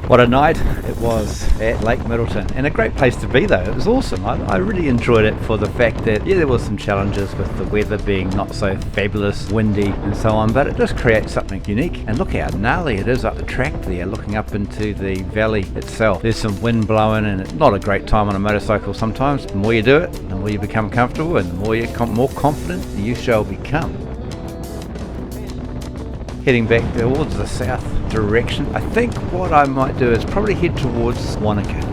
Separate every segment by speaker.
Speaker 1: What a night it was at Lake Middleton, and a great place to be though. It was awesome. I really enjoyed it for the fact that, yeah, there was some challenges with the weather being not so fabulous, windy and so on, but it just creates something unique. And look how gnarly it is up the track there, looking up into the valley itself. There's some wind blowing, and it's not a great time on a motorcycle sometimes. The more you do it, the more you become comfortable, and the more you're more confident you shall become. Heading back towards the south direction, I think what I might do is probably head towards Wanaka.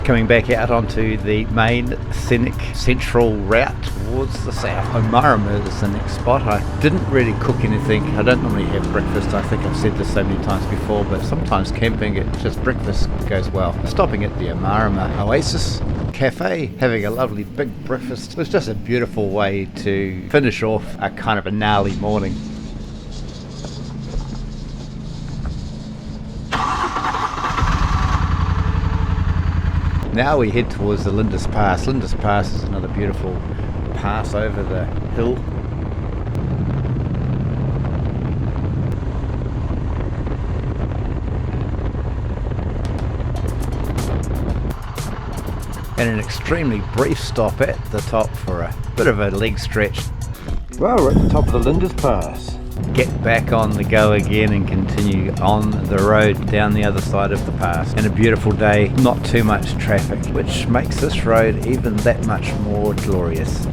Speaker 1: Coming back out onto the main Scenic central route towards the south. Omarama is the next spot. I didn't really cook anything. I don't normally have breakfast. I think I've said this so many times before, but sometimes camping, it just breakfast goes well. Stopping at the Omarama Oasis Cafe, having a lovely big breakfast. It was just a beautiful way to finish off a kind of a gnarly morning. Now we head towards the Lindis Pass. Lindis Pass is another beautiful pass over the hill. And an extremely brief stop at the top for a bit of a leg stretch.
Speaker 2: Well, we're at the top of the Lindis Pass.
Speaker 1: Get back on the go again and continue on the road down the other side of the pass. And a beautiful day, not too much traffic, which makes this road even that much more glorious.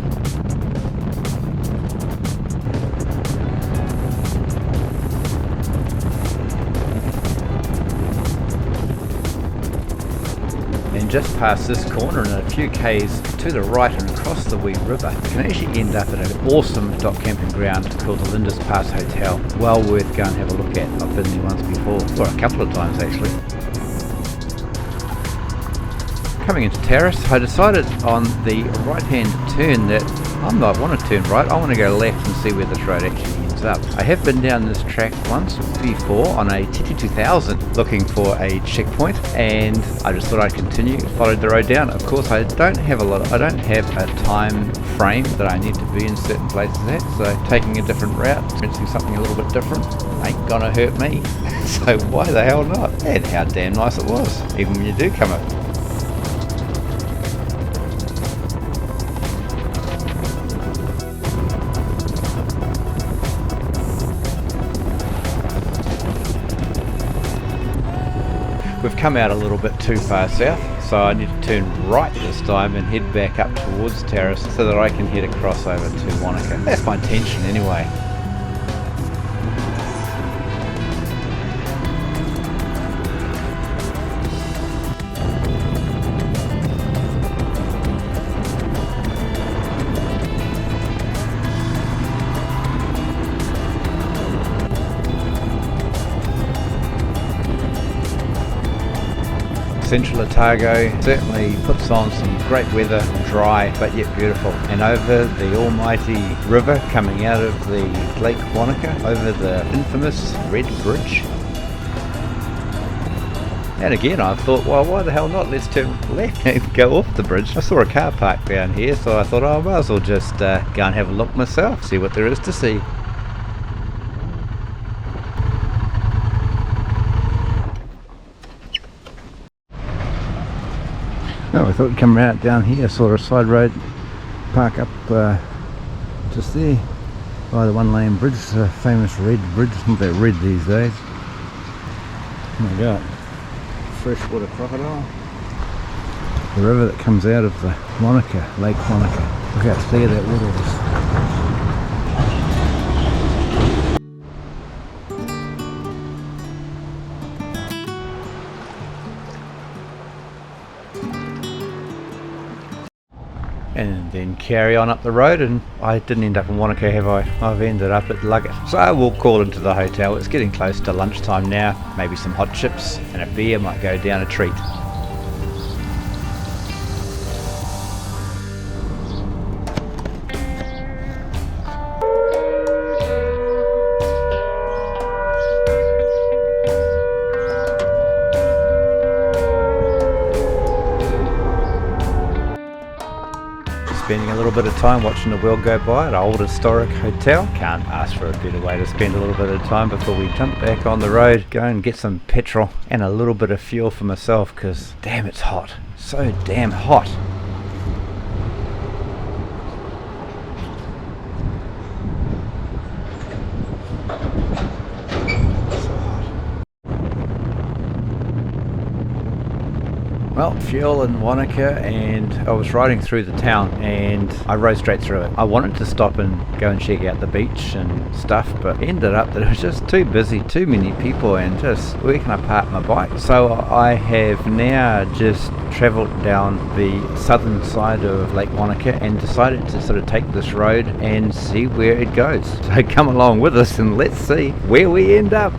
Speaker 1: And just past this corner and a few k's to the right and across the wee river, you can actually end up at an awesome dock camping ground called the Lindis Pass Hotel. Well worth going and have a look at. I've been there once before, or a couple of times actually. Coming into Terrace, I decided on the right hand turn that I might want to turn right. I want to go left and see where this road actually ends up. I have been down this track once before on a TT2000 looking for a checkpoint, and I just thought I'd continue, followed the road down. Of course, I don't have a time frame that I need to be in certain places at, so taking a different route, experiencing something a little bit different ain't gonna hurt me. So why the hell not? And how damn nice it was, even when you do come up. We've come out a little bit too far south, so I need to turn right this time and head back up towards Terrace so that I can head across over to Wanaka. That's my intention anyway. Central Otago certainly puts on some great weather, dry but yet beautiful. And over the almighty river coming out of the Lake Wanaka, over the infamous Red Bridge. And again I thought, well, why the hell not, let's turn left and go off the bridge. I saw a car park down here, so I thought, oh, I might as well just go and have a look myself, see what there is to see. Oh, I thought we'd come out down here, sort of side road, park up just there by the one lane bridge, the famous Red Bridge. Isn't that red these days? Oh my god, freshwater crocodile. The river that comes out of the Wanaka, Lake Wanaka. Look how clear that water is. And then carry on up the road, and I didn't end up in Wanaka, have I? I've ended up at Luggate. So I will call into the hotel. It's getting close to lunchtime now. Maybe some hot chips and a beer might go down a treat. spending a little bit of time watching the world go by at an old historic hotel. Can't ask for a better way to spend a little bit of time before we jump back on the road, go and get some petrol and a little bit of fuel for myself, because damn, it's hot. So damn hot. Well, fuel in Wanaka, and I was riding through the town and I rode straight through it. I wanted to stop and go and check out the beach and stuff, but ended up that it was just too busy, too many people, and just where can I park my bike? So I have now just travelled down the southern side of Lake Wanaka and decided to sort of take this road and see where it goes. So come along with us and let's see where we end up.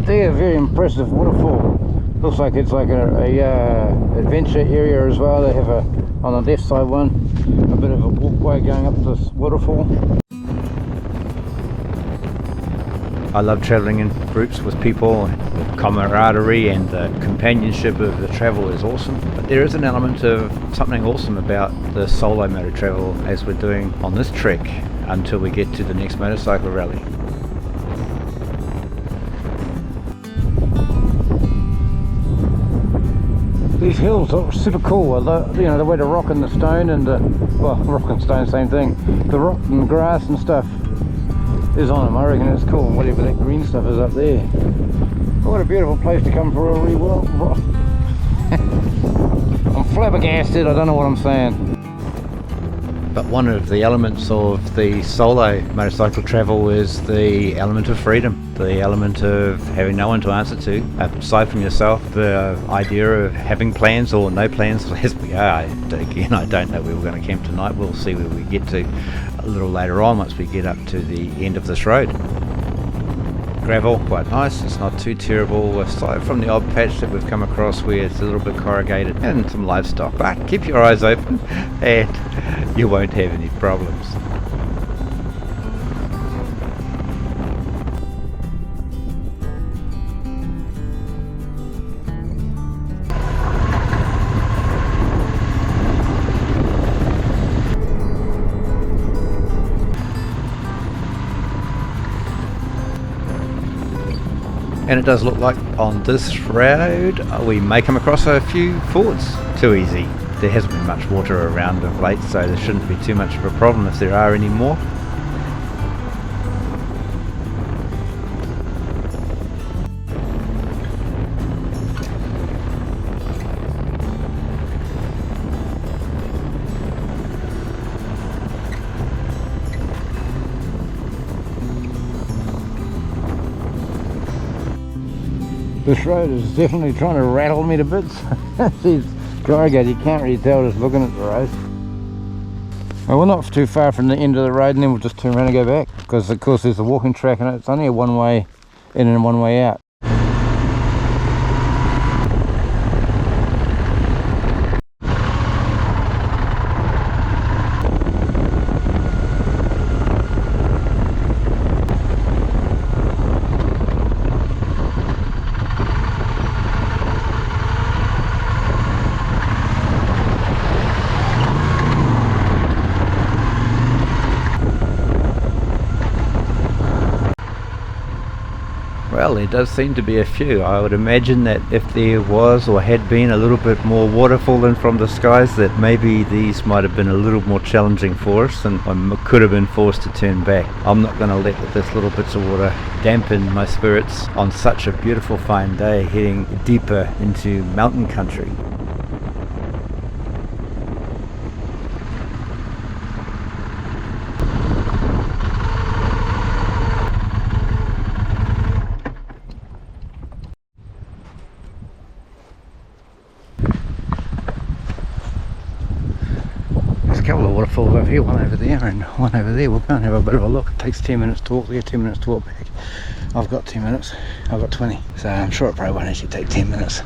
Speaker 2: There, very impressive waterfall. Looks like it's like a adventure area as well. They have on the left side one, a bit of a walkway going up this waterfall.
Speaker 1: I love travelling in groups with people. The camaraderie and the companionship of the travel is awesome. But there is an element of something awesome about the solo motor travel as we're doing on this trek until we get to the next motorcycle rally.
Speaker 2: These hills look super cool. You know, the way the rock and the stone and well, rock and stone, same thing. The rock and the grass and stuff is on them. I reckon it's cool. Whatever that green stuff is up there. What a beautiful place to come for a re-walk. I'm flabbergasted. I don't know what I'm saying.
Speaker 1: But one of the elements of the solo motorcycle travel is the element of freedom, the element of having no one to answer to aside from yourself, the idea of having plans or no plans as we are. Again, I don't know where we're going to camp tonight. We'll see where we get to a little later on once we get up to the end of this road. Gravel, quite nice, it's not too terrible aside from the odd patch that we've come across where it's a little bit corrugated and some livestock, but keep your eyes open and you won't have any problems. And it does look like on this road we may come across a few fords. Too easy. There hasn't been much water around of late, so there shouldn't be too much of a problem if there are any more.
Speaker 2: This road is definitely trying to rattle me to bits. These corrugated, you can't really tell just looking at the road. Well, we're not too far from the end of the road, and then we'll just turn around and go back, because of course there's a walking track and it's only a one way in and one way out.
Speaker 1: Well, there does seem to be a few. I would imagine that if there was or had been a little bit more water falling from the skies, that maybe these might have been a little more challenging for us and I could have been forced to turn back. I'm not going to let this little bits of water dampen my spirits on such a beautiful fine day heading deeper into mountain country. A couple of waterfalls over here, one over there and one over there. We'll go and have a bit of a look. It takes 10 minutes to walk there, 10 minutes to walk back. I've got 10 minutes, I've got 20, so I'm sure it probably won't actually take 10 minutes.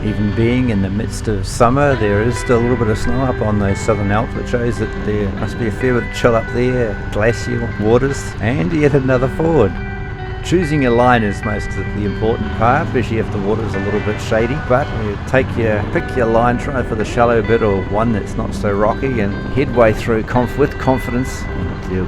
Speaker 1: Even being in the midst of summer, there is still a little bit of snow up on those southern Alps, which shows that there must be a fair bit of chill up there, glacial waters, and yet another ford. Choosing a line is most of the important part, especially if the water's a little bit shady, but you pick your line, try for the shallow bit or one that's not so rocky, and headway through with confidence, and you'll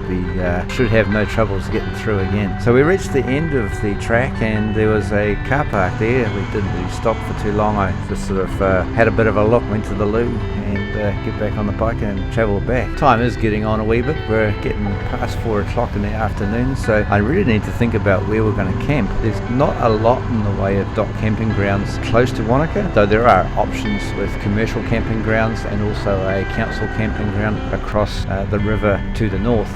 Speaker 1: should have no troubles getting through again. So we reached the end of the track and there was a car park there. We didn't really stop for too long. I just sort of had a bit of a look, went to the loo and get back on the bike and travel back. Time is getting on a wee bit. We're getting past 4 o'clock in the afternoon, so I really need to think about where we're going to camp. There's not a lot in the way of dock camping grounds close to Wanaka, though there are options with commercial camping grounds and also a council camping ground across the river to the north.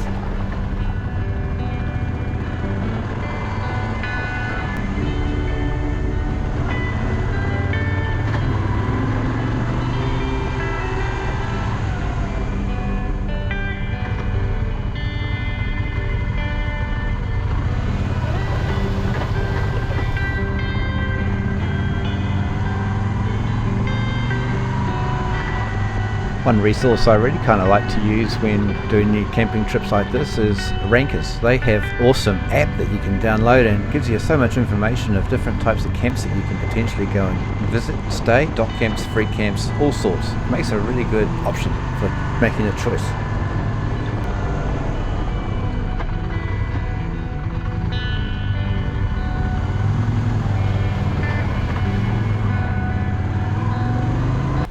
Speaker 1: One resource I really kind of like to use when doing new camping trips like this is Rankers. They have an awesome app that you can download and gives you so much information of different types of camps that you can potentially go and visit, stay, dock camps, free camps, all sorts. It makes a really good option for making a choice.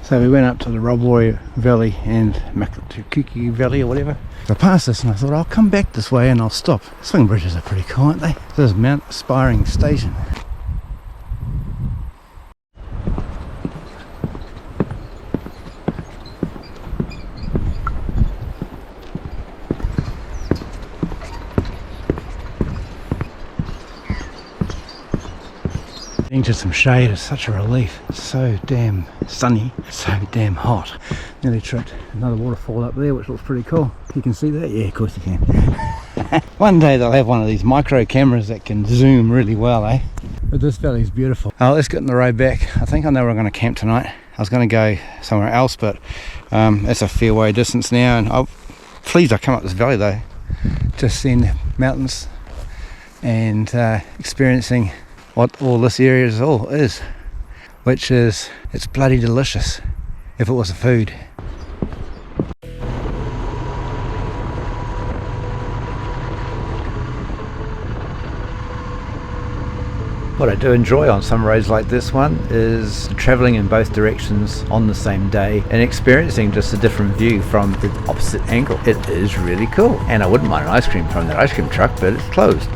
Speaker 2: So we went up to the Robroy Valley and Makatukuki Valley or whatever. So I passed this and I thought I'll come back this way and I'll stop. Swing bridges are pretty cool, aren't they? This is Mount Aspiring Station. Into some shade is such a relief. It's so damn sunny, so damn hot. Nearly tripped another waterfall up there, which looks pretty cool. You can see that? Yeah, of course you can. One day they'll have one of these micro cameras that can zoom really well, eh? But this valley is beautiful. Oh, let's get on the road back. I think I know where I'm going to camp tonight. I was going to go somewhere else, but it's a fair way distance now, and I'm pleased I come up this valley though. Just seeing the mountains and experiencing what all this area is, which is, it's bloody delicious if it was a food.
Speaker 1: What I do enjoy on some roads like this one is travelling in both directions on the same day and experiencing just a different view from the opposite angle. It is really cool, and I wouldn't mind an ice cream from that ice cream truck, but it's closed.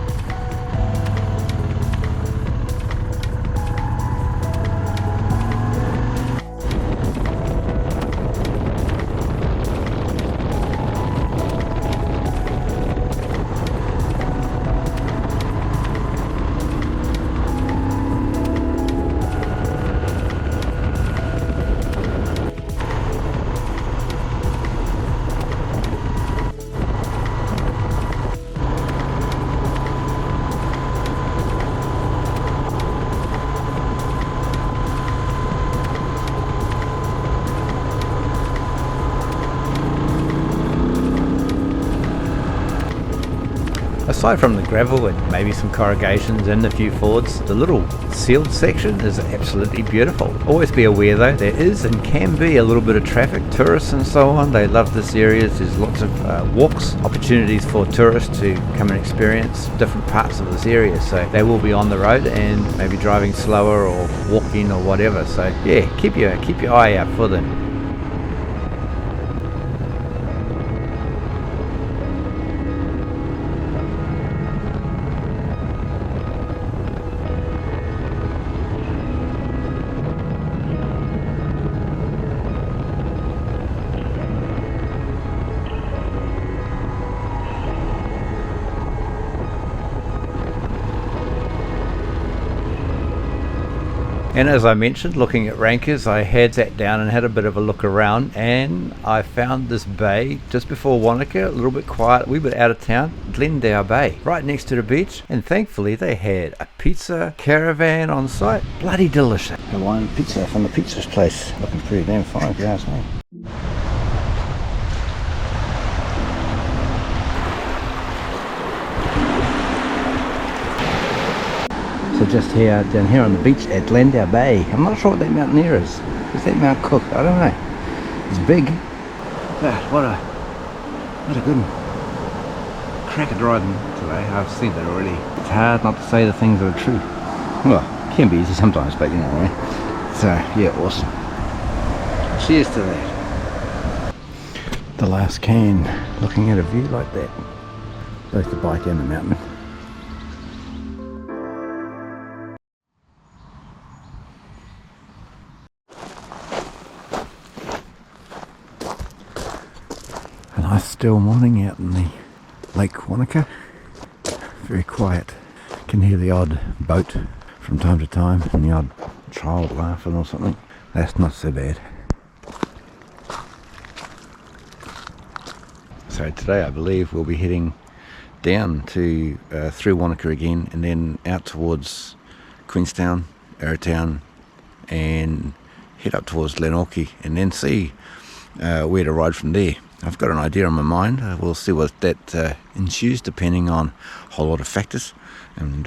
Speaker 1: Aside from the gravel and maybe some corrugations and a few fords, the little sealed section is absolutely beautiful. Always be aware though, there is and can be a little bit of traffic. Tourists and so on, they love this area. There's lots of walks, opportunities for tourists to come and experience different parts of this area. So they will be on the road and maybe driving slower or walking or whatever. So yeah, keep your eye out for them. And as I mentioned, looking at rankers, I had sat down and had a bit of a look around, and I found this bay just before Wanaka, a little bit quiet, a wee bit out of town, Lindis Bay, right next to the beach. And thankfully they had a pizza caravan on site. Bloody delicious.
Speaker 2: Hawaiian pizza from the pizza's place. Looking pretty damn fine, if you ask me. So just here, down here on the beach at Lindis Bay. I'm not sure what that mountain there is. Is that Mount Cook? I don't know. It's big. But what a good cracker driving today. I've seen that already. It's hard not to say the things that are true. Well, it can be easy sometimes, but you know what I mean. So yeah, awesome. Cheers to that. The last can, looking at a view like that. Both the bike and the mountain. A nice still morning out in the Lake Wanaka. Very quiet. Can hear the odd boat from time to time and the odd child laughing or something. That's not so bad. So today I believe we'll be heading down to through Wanaka again, and then out towards Queenstown, Arrowtown, and head up towards Glenorchy, and then see where to ride from there. I've got an idea in my mind. We'll see what that ensues, depending on a whole lot of factors, and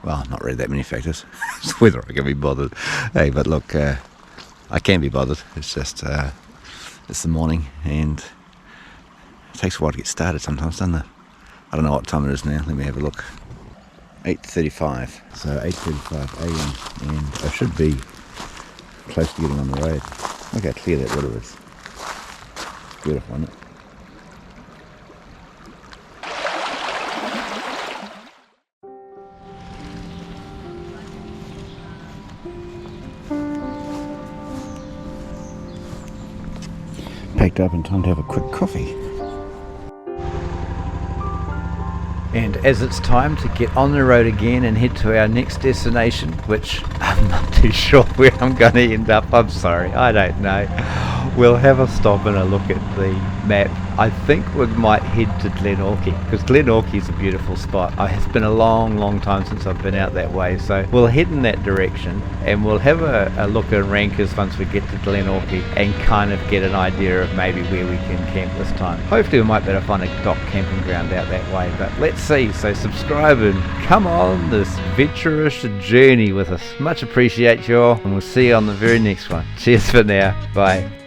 Speaker 2: well, not really that many factors. It's whether I can be bothered. Hey, but look, I can be bothered. It's just it's the morning, and it takes a while to get started sometimes, doesn't it? I don't know what time it is now. Let me have a look. 8:35. So 8:35 a.m. and I should be close to getting on the road. Look how clear that water is. Beautiful, isn't it? Packed up in time to have a quick coffee.
Speaker 1: And as it's time to get on the road again and head to our next destination, which I'm not too sure where I'm going to end up, I'm sorry, I don't know. We'll have a stop and a look at the map. I think we might head to Glenorchy, because Glenorchy is a beautiful spot. It's been a long time since I've been out that way, so we'll head in that direction, and we'll have a look at rankers once we get to Glenorchy and kind of get an idea of maybe where we can camp this time. Hopefully we might be able to find a dock camping ground out that way, but let's see. So subscribe and come on this adventurous journey with us. Much appreciate you all, and we'll see you on the very next one. Cheers for now. Bye.